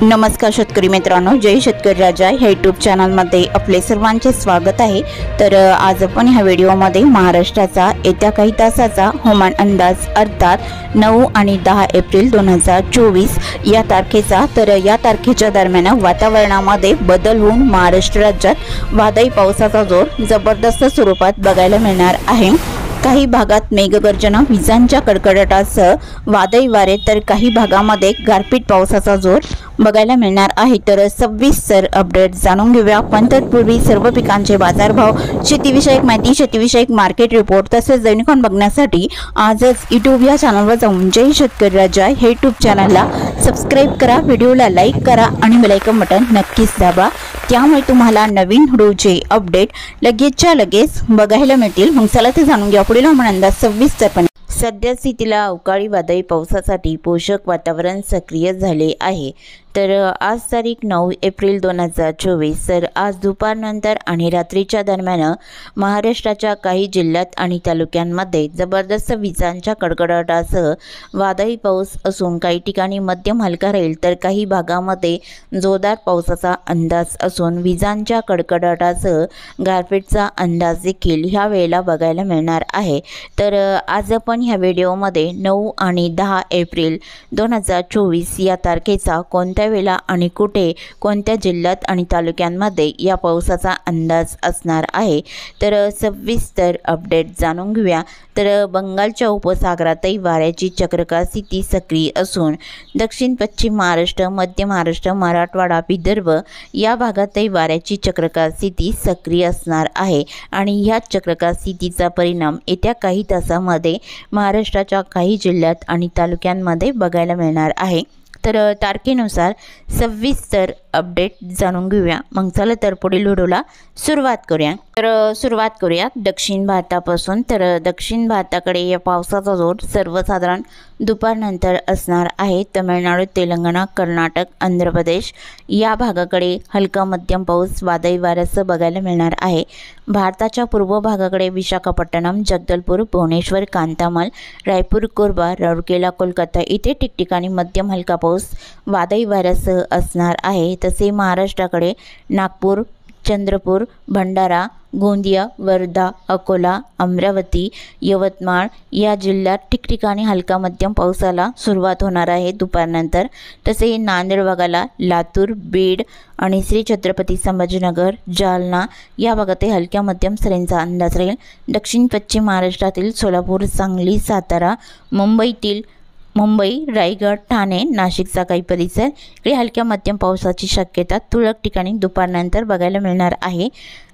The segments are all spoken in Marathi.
नमस्कार शेतकरी मित्रांनो, जय शेतकरी राजा ह्या यूट्यूब चॅनलमध्ये आपले सर्वांचे स्वागत आहे। तर आज आपण ह्या व्हिडिओमध्ये महाराष्ट्राचा येत्या काही तासाचा हवामान अंदाज अर्थात 9 आणि 10 एप्रिल 2024 या तारखेचा तर या तारखेच्या दरम्यान वातावरणामध्ये बदल होऊन महाराष्ट्र राज्यात वादळी पावसाचा जोर जबरदस्त स्वरूपात बघायला मिळणार आहे। काही भागात मेघगर्जना विजांच्या कडकडाटासह वादळी वारे तर काही भागामध्ये गारपीट पावसाचा जोर बघायला मिळणार आहे। तर सविस्तर अपडेट जाणून घेऊया। पण तत्पूर्वी सर्व पिकांचे बाजारभाव, शेतीविषयक माहिती, शेतीविषयक मार्केट रिपोर्ट तसेच दैनिकांन बघण्यासाठी आजच यूट्यूब या चॅनलवर जाऊन जय शेतकरी राजा हे यूट्यूब चॅनलला सबस्क्राइब करा, व्हिडिओला लाईक करा आणि बेल आयकॉन बटन नक्कीच दाबा, त्यामुळे तुम्हाला नवीन व्हिडिओचे अपडेट लगेचच्या लगेच बघायला मिळतील। मग चला ते जाणून घ्या पुढील हवामान अंदाज सविस्तरपणे। सध्या स्थितीला अवकाळी वादळी पावसासाठी पोषक वातावरण सक्रिय झाले आहे। तर आज तारीख 9 एप्रिल 2024 तर आज दुपारनंतर आणि रात्रीच्या दरम्यान महाराष्ट्राच्या काही जिल्ह्यात आणि तालुक्यांमध्ये जबरदस्त विजांच्या कडकडाटासह वादळी पाऊस असून काही ठिकाणी मध्यम हलका राहील तर काही भागामध्ये जोरदार पावसाचा अंदाज असून विजांच्या कडकडाटासह गारपीटचा अंदाज देखील ह्या वेळेला बघायला मिळणार आहे। तर आज आपण ह्या व्हिडिओमध्ये 9 आणि 10 एप्रिल 2024 या तारखेचा कोणत्या वेळेला आणि कुठे कोणत्या जिल्ह्यात आणि तालुक्यांमध्ये या पावसाचा अंदाज असणार आहे तर सविस्तर अपडेट जाणून घेऊया। तर बंगालच्या उपसागरातही वाऱ्याची चक्रवात स्थिती सक्रिय असून दक्षिण पश्चिम महाराष्ट्र, मध्य महाराष्ट्र, मराठवाडा, विदर्भ या भागातही वाऱ्याची चक्रवात स्थिती सक्रिय असणार आहे आणि ह्या चक्रवात स्थितीचा परिणाम येत्या काही तासांमध्ये महाराष्ट्राच्या काही जिल्ह्यात आणि तालुक्यांमध्ये बघायला मिळणार आहे। तर तारखेनुसार सविस्तर अपडेट जाणून घेऊया। मग चला तर पुढील व्हिडिओला सुरुवात करूया। तर सुरुवात करूया दक्षिण भारतापासून। तर दक्षिण भारताकडे या पावसाचा जोर सर्वसाधारण दुपारनंतर असणार आहे। तमिळनाडू, तेलंगणा, कर्नाटक, आंध्र प्रदेश या भागाकडे हलका मध्यम पाऊस वादळी वाऱ्यासह बघायला मिळणार आहे। भारताच्या पूर्व भागाकडे विशाखापट्टणम, जगदलपूर, भुवनेश्वर, कांतामाल, रायपूर, कोरबा, राउरकेला, कोलकाता इथे ठिकठिकाणी मध्यम हलका पाऊस वादळी वाऱ्यासह असणार आहे। तसे महाराष्ट्राकडे नागपूर, चंद्रपूर, भंडारा, गोंदिया, वर्धा, अकोला, अमरावती, यवतमाळ या जिल्ह्यात ठिकठिकाणी हलका मध्यम पावसाला सुरुवात होणार आहे दुपारनंतर। तसे नांदेड भागाला, लातूर, बीड आणि श्री छत्रपती संभाजीनगर, जालना या भागातही हलक्या मध्यम सरींचा अंदाज राहील। दक्षिण पश्चिम महाराष्ट्रातील सोलापूर, सांगली, सातारा, मुंबई, रायगड, ठाणे, नाशिकचा काही परिसर इकडे हलक्या मध्यम पावसाची शक्यता तुरळक ठिकाणी दुपारनंतर बघायला मिळणार आहे।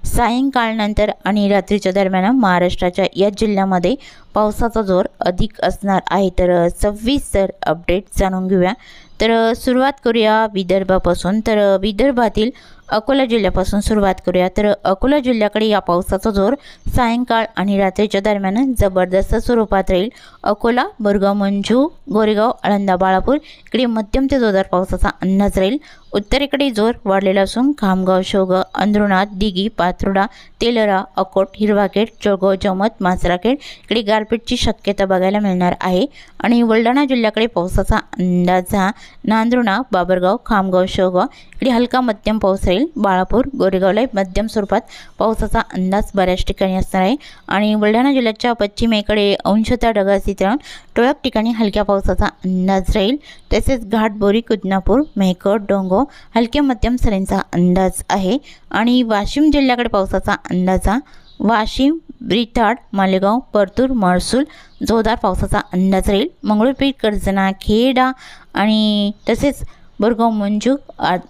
सायंकाळनंतर आणि रात्रीच्या दरम्यान महाराष्ट्राच्या या जिल्ह्यामध्ये पावसाचा जोर अधिक असणार आहे। तर सविस्तर अपडेट जाणून घेऊया। तर सुरुवात करूया विदर्भापासून। तर विदर्भातील अकोला जिल्ह्यापासून सुरुवात करूया। तर अकोला जिल्ह्याकडे या पावसाचा जोर सायंकाळ आणि रात्रीच्या दरम्यान जबरदस्त स्वरूपात राहील। अकोला, बोरगाव, मंजू, गोरेगाव, आळंदा, बाळापूर इकडे मध्यम ते जोरदार पावसाचा अंदाज राहील। उत्तरेकडे जोर वाढलेला असून खामगाव, शेवगाव, अंद्रुनाथ, दिघी, पाथर्डा, तेलरा, अकोट, हिरवाखेड, जळगाव, जमत, मासराखेड इकडे गारपीटची शक्यता बघायला मिळणार आहे। आणि बुलढाणा जिल्ह्याकडे पावसाचा अंदाज हा नांदुर्णा, बाबरगाव, खामगाव, शेवगाव इकडे हलका मध्यम पाऊस राहील। बाळापूर, गोरेगावला मध्यम स्वरूपात पावसाचा अंदाज बऱ्याच ठिकाणी असणार आहे। आणि बुलढाणा जिल्ह्याच्या पश्चिमेकडे अंशतः ढगाळ चित्रण तुरळक ठिकाणी हलक्या पावसाचा अंदाज राहील। तसेच घाटबोरी, कुदनापूर, मेहकर, डोंगो हलक्या मध्यम सरींचा अंदाज आहे। आणि वाशिम जिल्ह्याकडे पावसाचा अंदाज वाशिम, ब्रिथाड, मालेगाव, परतूर, महसूल जोरदार पावसाचा अंदाज राहील। मंगळूरपीर, कर्जना, खेडा आणि तसेच बोरगाव, मंजू,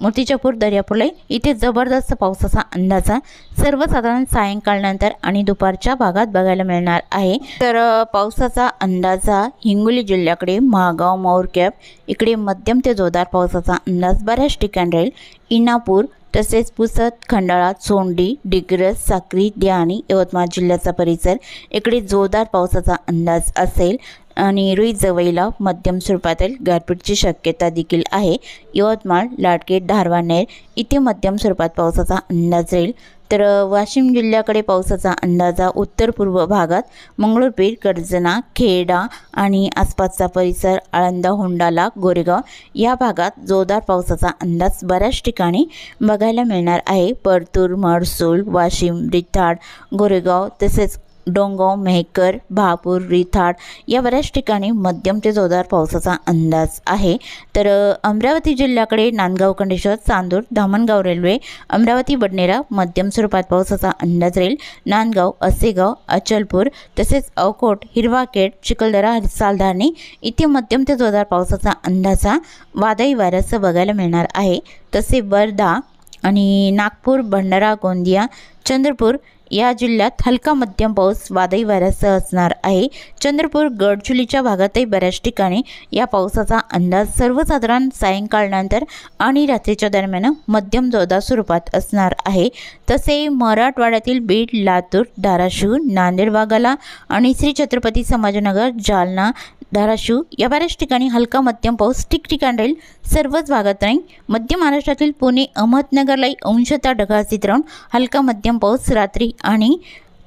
मूर्तिजापूर, दर्यापूरला इथे जबरदस्त पावसाचा अंदाज सर्वसाधारण सायंकाळनंतर आणि दुपारच्या भागात बघायला मिळणार आहे। तर पावसाचा अंदाज हिंगोली जिल्ह्याकडे महागाव, मौरकॅप इकडे मध्यम ते जोरदार पावसाचा अंदाज बऱ्याच ठिकाणी राहील। इनापूर तसेच पुसद, खंडाळा, चोंडी, डिग्रस, साक्री, देहाणी, यवतमाळ जिल्ह्याचा परिसर इकडे जोरदार पावसाचा अंदाज असेल। आणि रुई जवळीला मध्यम स्वरूपातील गारपीटची शक्यता देखील आहे। यवतमाळ, लाटकेट, धारवानेर इथे मध्यम स्वरूपात पावसाचा अंदाज राहील। तर वाशिम जिल्ह्याकडे पावसाचा अंदाजा उत्तर पूर्व भागात मंगळूरपीर, कर्जना, खेडा आणि आसपासचा परिसर, आळंदा, होंडाला, गोरेगाव या भागात जोरदार पावसाचा अंदाज बऱ्याच ठिकाणी बघायला मिळणार आहे। परतूर, महसूल, वाशिम, रिथाड, गोरेगाव तसेच डोंगाव, मेहकर, भापूर, रिथाड या बऱ्याच ठिकाणी मध्यम ते जोरदार पावसाचा अंदाज आहे। तर अमरावती जिल्ह्याकडे नांदगाव, खंडेश्वर, चांदूर, धामणगाव रेल्वे, अमरावती, बडनेरा मध्यम स्वरूपात पावसाचा अंदाज राहील। नांदगाव, असेगाव, अचलपूर तसेच अकोट, हिरवाखेड, चिखलदरा, सालधारणी इथे मध्यम ते जोरदार पावसाचा अंदाजा वादळी वाऱ्यासह बघायला मिळणार आहे। तसे वर्धा आणि नागपूर, भंडारा, गोंदिया, चंद्रपूर या जिल्ह्यात हलका मध्यम पाऊस वादळी वाऱ्यासह असणार आहे। चंद्रपूर, गडचिरोलीच्या भागातही बऱ्याच ठिकाणी या पावसाचा अंदाज सर्वसाधारण सायंकाळनंतर आणि रात्रीच्या दरम्यान मध्यम जोरदार स्वरूपात असणार आहे। तसे मराठवाड्यातील बीड, लातूर, धाराशिव, नांदेड, वाघाला आणि श्री छत्रपती संभाजीनगर, जालना, धाराशिव या बऱ्याच ठिकाणी हलका मध्यम पाऊस ठिकठिकाणी राहील। सर्वच भागात नाही। मध्य महाराष्ट्रातील पुणे, अहमदनगरलाही अंशतः ढगाळ स्थिती राहून हलका मध्यम पाऊस रात्री आणि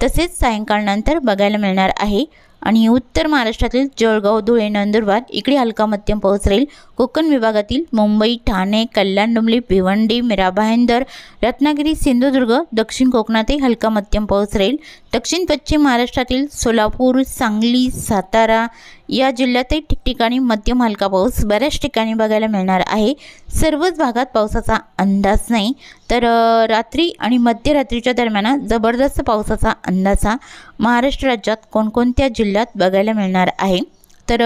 तसेच सायंकाळनंतर बघायला मिळणार आहे। आणि उत्तर महाराष्ट्रातील जळगाव, धुळे, नंदुरबार इकडे हलका मध्यम पाऊस राहील। कोकण विभागातील मुंबई, ठाणे, कल्याण, डोंबिवली, भिवंडी, मीरा भाईंदर, रत्नागिरी, सिंधुदुर्ग, दक्षिण कोकणातही हलका मध्यम पाऊस राहील। दक्षिण पश्चिम महाराष्ट्रातील सोलापूर, सांगली, सातारा या जिल्ह्यातही ठिकठिकाणी मध्यम हलका पाऊस बऱ्याच ठिकाणी बघायला मिळणार आहे। सर्वच भागात पावसाचा अंदाज नाही। तर रात्री आणि मध्यरात्रीच्या दरम्यान जबरदस्त पावसाचा अंदाजा महाराष्ट्र राज्यात कोणकोणत्या जिल्ह्यात बघायला मिळणार आहे। तर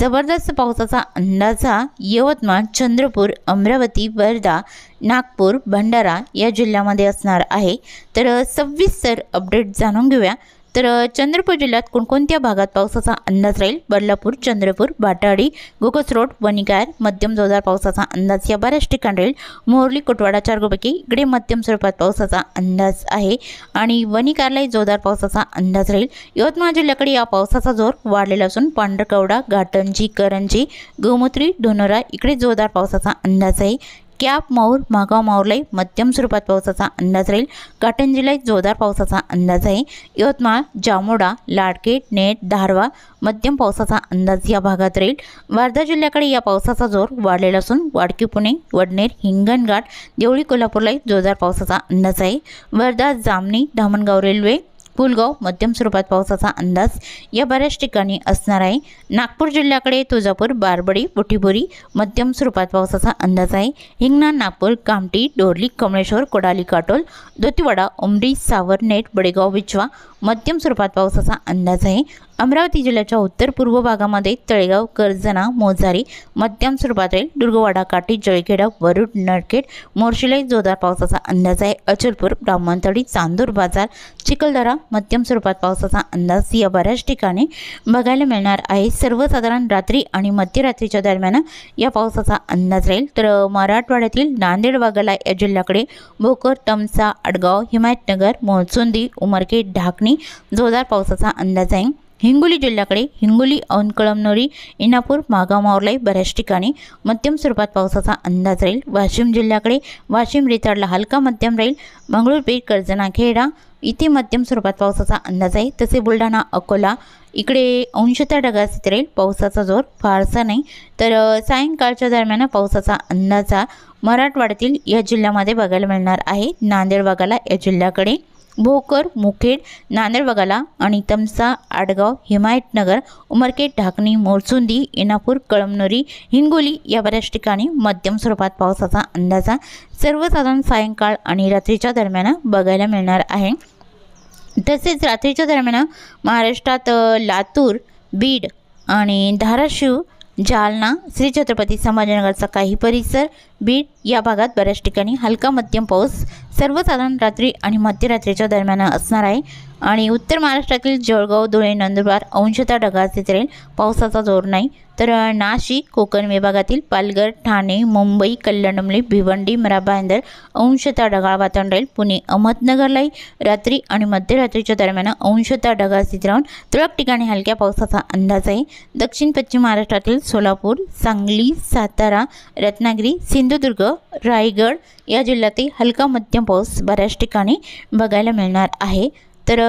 जबरदस्त पावसाचा अंदाजा यवतमाळ, चंद्रपूर, अमरावती, वर्धा, नागपूर, भंडारा या जिल्ह्यामध्ये असणार आहे। तर सविस्तर अपडेट जाणून घेऊया। तर चंद्रपूर जिल्ह्यात कोणकोणत्या भागात पावसाचा अंदाज राहील? बदलापूर, चंद्रपूर, बाटाडी, गोकस रोड, वणिकार मध्यम जोरदार पावसाचा अंदाज या बऱ्याच ठिकाणी राहील। मोरली, कोटवाडा, चारगोपैकी इकडे मध्यम स्वरूपात पावसाचा अंदाज आहे आणि वणिकारलाही जोरदार पावसाचा अंदाज राहील। यवतमाळ जिल्ह्याकडे या पावसाचा जोर वाढलेला असून पांढरकवडा, घाटंजी, करंजी, गोमूत्री, धोनोरा इकडे जोरदार पावसाचा अंदाज आहे। कॅप, माऊर, मागाव, माऊरलाई मध्यम स्वरूपात पावसाचा अंदाज राहील। काटंजीलाही जोरदार पावसाचा अंदाज आहे। यवतमाळ, जामोडा, लाडकेट, नेट, धारवा मध्यम पावसाचा अंदाज या भागात राहील। वर्धा जिल्ह्याकडे या पावसाचा जोर वाढलेला असून वाडकी, पुणे, वडनेर, हिंगणघाट, देवळी, कोल्हापूरलाही जोरदार पावसाचा अंदाज आहे। वर्धा, जामणी, धामणगाव रेल्वे, पुलगाव मध्यम स्वरूपात पावसाचा अंदाज या बऱ्याच ठिकाणी असणार आहे। नागपूर जिल्ह्याकडे तुळजापूर, बारबडी, बुटीबोरी मध्यम स्वरूपात पावसाचा अंदाज आहे। हिंगणा, नागपूर, कामठी, डोरली, कमळेश्वर, कोडाली, काटोल, दोतीवाडा, उमरी, सावरनेट, बडेगाव, विचवा मध्यम स्वरूपात पावसाचा अंदाज आहे। अमरावती जिल्ह्याच्या उत्तर पूर्व भागामध्ये तळेगाव, कर्जना, मोजारी मध्यम स्वरूपात राहील। दुर्गवाडा, काठी, जळखेडा, वरुड, नरखेड, मोर्शीलाही जोरदार पावसाचा अंदाज आहे। अचलपूर, ब्राह्मणतळी, चांदूर बाजार, चिखलदरा मध्यम स्वरूपात पावसाचा अंदाज या बऱ्याच ठिकाणी बघायला मिळणार आहे। सर्वसाधारण रात्री आणि मध्यरात्रीच्या दरम्यान या पावसाचा अंदाज राहील। तर मराठवाड्यातील नांदेड, वाघाला या जिल्ह्याकडे भोकर, तमसा, अडगाव, हिमायतनगर, मोचुंदी, उमरखेड, ढाकणी जोरदार पावसाचा अंदाज आहे। हिंगोली जिल्ह्याकडे हिंगोली, औंध, कळमनुरी, इनापूर, मागाव, माऊरलाई बऱ्याच ठिकाणी मध्यम स्वरूपात पावसाचा अंदाज राहील। वाशिम जिल्ह्याकडे वाशिम, रिथाडला हलका मध्यम राहील। मंगळूरपीर, कर्जना, खेडा इथे मध्यम स्वरूपात पावसाचा अंदाज आहे। तसे बुलढाणा, अकोला इकडे अंशतः ढगाळ स्थिती राहील। पावसाचा जोर फारसा नाही। तर सायंकाळच्या दरम्यान पावसाचा अंदाजा मराठवाड्यातील या जिल्ह्यामध्ये बघायला मिळणार आहे। नांदेड, वाघाला या जिल्ह्याकडे भोकर, मुखेड, नांदेड, वाघाला आणि तमसा, आडगाव, हिमायतनगर, उमरखेड, ढाकणी, मोरचुंदी, इनापूर, कळमनुरी, हिंगोली या बऱ्याच ठिकाणी मध्यम स्वरूपात पावसाचा अंदाजा सर्वसाधारण सायंकाळ आणि रात्रीच्या दरम्यान बघायला मिळणार आहे। तसेच रात्रीच्या दरम्यान महाराष्ट्रात लातूर, बीड आणि धाराशिव, जालना, श्री छत्रपती संभाजीनगरचा काही परिसर, बीड या भागात बऱ्याच ठिकाणी हलका मध्यम पाऊस सर्वसाधारण रात्री आणि मध्यरात्रीच्या दरम्यान असणार आहे। आणि उत्तर महाराष्ट्रातील जळगाव, धुळे, नंदुरबार अंशतः ढगाळ स्थिती राहील। पावसाचा जोर नाही। तर नाशिक कोकण विभागातील पालघर, ठाणे, मुंबई, कल्याणमली, भिवंडी, भाईंदर अंशतः ढगाळ वातावरण राहील. पुणे, अहमदनगरलाही रात्री आणि मध्यरात्रीच्या दरम्यान अंशतः ढगाळ स्थिती राहून तुरळक ठिकाणी हलक्या पावसाचा अंदाज आहे. दक्षिण पश्चिम महाराष्ट्रातील सोलापूर, सांगली, सातारा, रत्नागिरी, सिंधुदुर्ग, रायगड या जिल्ह्यातही हलका मध्यम पाऊस बऱ्याच ठिकाणी बघायला मिळणार आहे. तर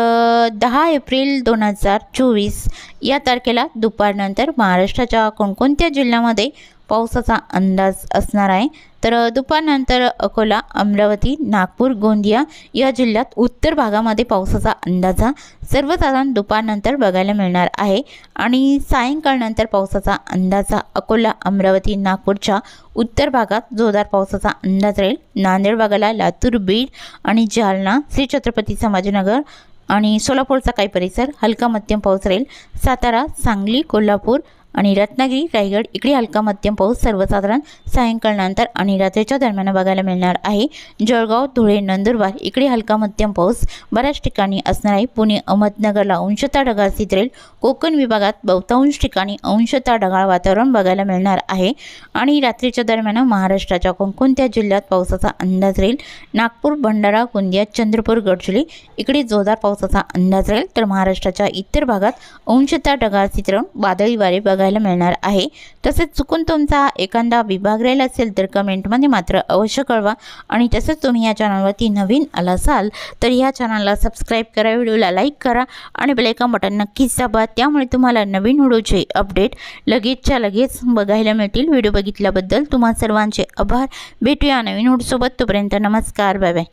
10 एप्रिल 2024 या तारखेला दुपारनंतर महाराष्ट्राच्या कोणकोणत्या जिल्ह्यामध्ये पावसाचा अंदाज असणार आहे. तर दुपारनंतर अकोला, अमरावती, नागपूर, गोंदिया या जिल्ह्यात उत्तर भागामध्ये पावसाचा अंदाजा सर्वसाधारण दुपारनंतर बघायला मिळणार आहे. आणि सायंकाळनंतर पावसाचा अंदाजा अकोला, अमरावती, नागपूरच्या उत्तर भागात जोरदार पावसाचा अंदाज राहील. नांदेड भागाला, लातूर, बीड आणि जालना, श्री छत्रपती संभाजीनगर आणि सोलापूरचा काही परिसर हलका मध्यम पाऊस राहील. सातारा, सांगली, कोल्हापूर आणि रत्नागिरी, रायगड इकडे हलका मध्यम पाऊस सर्वसाधारण सायंकाळनंतर आणि रात्रीच्या दरम्यान बघायला मिळणार आहे. जळगाव, धुळे, नंदुरबार इकडे हलका मध्यम पाऊस बऱ्याच ठिकाणी असणार आहे. पुणे, अहमदनगरला अंशतः ढगाळ स्थिती राहील. कोकण विभागात बहुतांश ठिकाणी अंशतः ढगाळ वातावरण बघायला मिळणार आहे. आणि रात्रीच्या दरम्यान महाराष्ट्राच्या कोणकोणत्या जिल्ह्यात पावसाचा अंदाज राहील. नागपूर, भंडारा, गोंदिया, चंद्रपूर, गडचिरोली इकडे जोरदार पावसाचा अंदाज राहील. तर महाराष्ट्राच्या इतर भागात अंशतः ढगाळ स्थिती राहून वादळी वारे बघायला मिळणार आहे. तसेच चुकून तुमचा एखादा विभाग राहिला असेल तर कमेंटमध्ये मात्र अवश्य कळवा. आणि तसेच तुम्ही या चॅनलवरती नवीन आला असाल तर या चॅनलला सबस्क्राईब करा, व्हिडिओला लाईक करा आणि बेल आयकॉन बटन नक्कीच दाबा. त्यामुळे तुम्हाला नवीन व्हिडिओचे अपडेट लगेचच्या लगेच बघायला मिळतील. व्हिडिओ बघितल्याबद्दल तुम्हा सर्वांचे आभार. भेटूया नवीन व्हिडिओसोबत. तोपर्यंत नमस्कार, बाय बाय.